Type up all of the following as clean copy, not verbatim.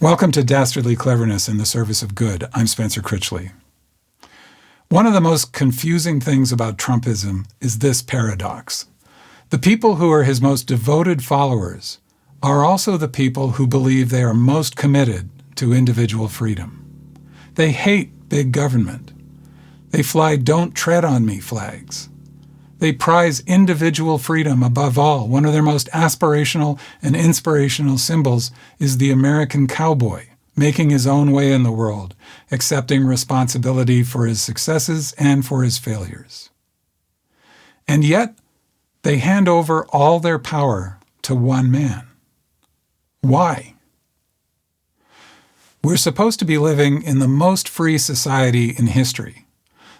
Welcome to Dastardly Cleverness in the Service of Good. I'm Spencer Critchley. One of the most confusing things about Trumpism is this paradox. The people who are his most devoted followers are also the people who believe they are most committed to individual freedom. They hate big government. They fly "Don't Tread on Me" flags. They prize individual freedom above all. One of their most aspirational and inspirational symbols is the American cowboy, making his own way in the world, accepting responsibility for his successes and for his failures. And yet, they hand over all their power to one man. Why? We're supposed to be living in the most free society in history.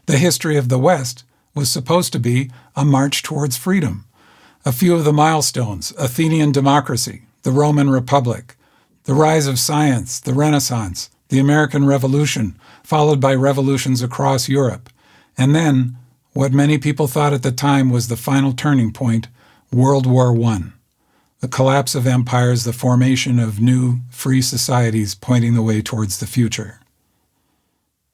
The history of the West was supposed to be a march towards freedom. A few of the milestones: Athenian democracy, the Roman Republic, the rise of science, the Renaissance, the American Revolution, followed by revolutions across Europe, and then, what many people thought at the time was the final turning point, World War I, the collapse of empires, the formation of new, free societies pointing the way towards the future.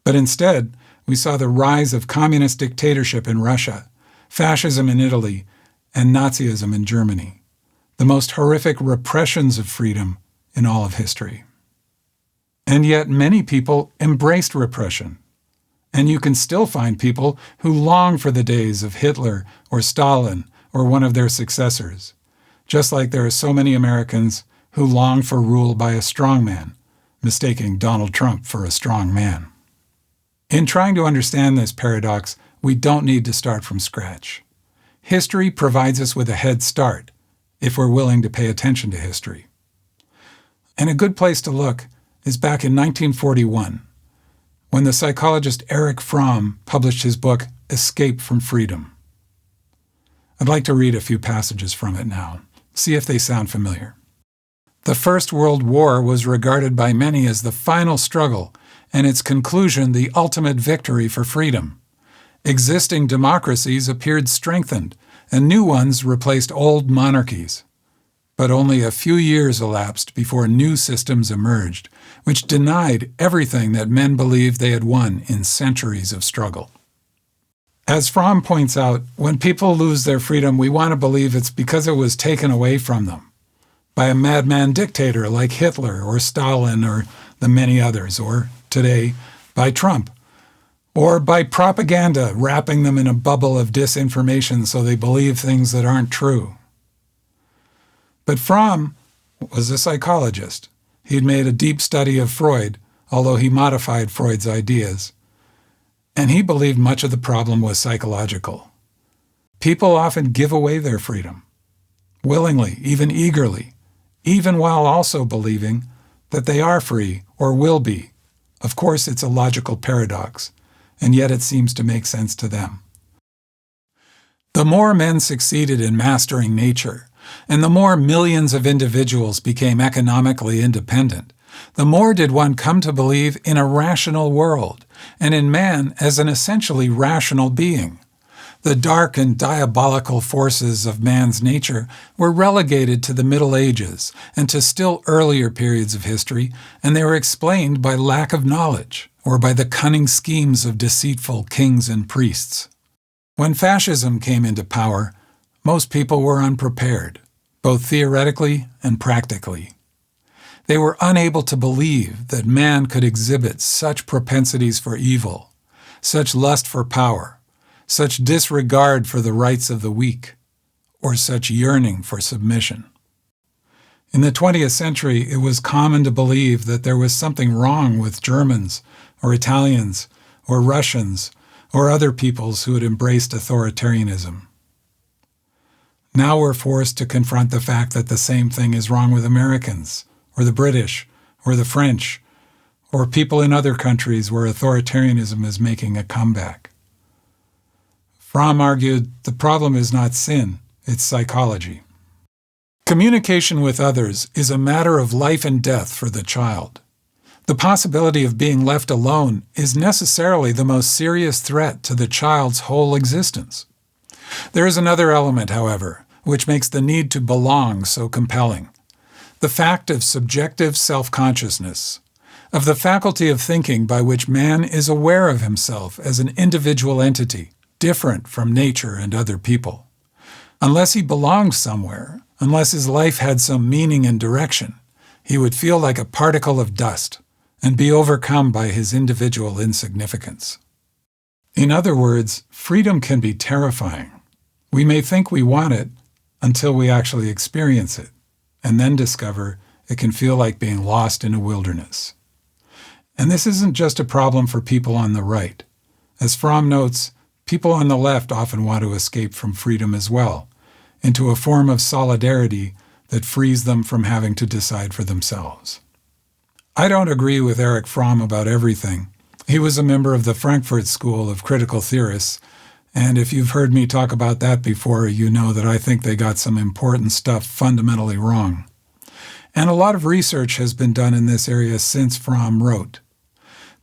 But instead, we saw the rise of communist dictatorship in Russia, fascism in Italy, and Nazism in Germany, the most horrific repressions of freedom in all of history. And yet many people embraced repression. And you can still find people who long for the days of Hitler or Stalin or one of their successors, just like there are so many Americans who long for rule by a strongman, mistaking Donald Trump for a strong man. In trying to understand this paradox, we don't need to start from scratch. History provides us with a head start if we're willing to pay attention to history. And a good place to look is back in 1941, when the psychologist Erich Fromm published his book, Escape from Freedom. I'd like to read a few passages from it now, see if they sound familiar. The First World War was regarded by many as the final struggle, and its conclusion the ultimate victory for freedom. Existing democracies appeared strengthened, and new ones replaced old monarchies. But only a few years elapsed before new systems emerged, which denied everything that men believed they had won in centuries of struggle. As Fromm points out, when people lose their freedom, we want to believe it's because it was taken away from them by a madman dictator like Hitler or Stalin or the many others, or today, by Trump, or by propaganda wrapping them in a bubble of disinformation so they believe things that aren't true. But Fromm was a psychologist. He'd made a deep study of Freud, although he modified Freud's ideas. And he believed much of the problem was psychological. People often give away their freedom, willingly, even eagerly, even while also believing that they are free or will be. Of course, it's a logical paradox, and yet it seems to make sense to them. The more men succeeded in mastering nature, and the more millions of individuals became economically independent, the more did one come to believe in a rational world, and in man as an essentially rational being. The dark and diabolical forces of man's nature were relegated to the Middle Ages and to still earlier periods of history, and they were explained by lack of knowledge or by the cunning schemes of deceitful kings and priests. When fascism came into power, most people were unprepared, both theoretically and practically. They were unable to believe that man could exhibit such propensities for evil, such lust for power, such disregard for the rights of the weak, or such yearning for submission. In the 20th century, it was common to believe that there was something wrong with Germans, or Italians, or Russians, or other peoples who had embraced authoritarianism. Now we're forced to confront the fact that the same thing is wrong with Americans, or the British, or the French, or people in other countries where authoritarianism is making a comeback. Fromm argued the problem is not sin, it's psychology. Communication with others is a matter of life and death for the child. The possibility of being left alone is necessarily the most serious threat to the child's whole existence. There is another element, however, which makes the need to belong so compelling. the fact of subjective self-consciousness, of the faculty of thinking by which man is aware of himself as an individual entity, different from nature and other people. Unless he belonged somewhere, unless his life had some meaning and direction, he would feel like a particle of dust and be overcome by his individual insignificance. In other words, freedom can be terrifying. We may think we want it until we actually experience it, and then discover it can feel like being lost in a wilderness. And this isn't just a problem for people on the right. As Fromm notes, people on the left often want to escape from freedom as well, into a form of solidarity that frees them from having to decide for themselves. I don't agree with Erich Fromm about everything. He was a member of the Frankfurt School of Critical Theorists, and if you've heard me talk about that before, you know that I think they got some important stuff fundamentally wrong. And a lot of research has been done in this area since Fromm wrote.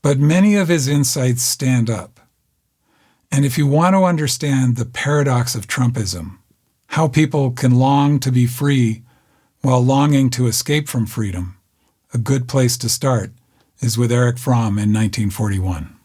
But many of his insights stand up. And if you want to understand the paradox of Trumpism, how people can long to be free while longing to escape from freedom, a good place to start is with Erich Fromm in 1941.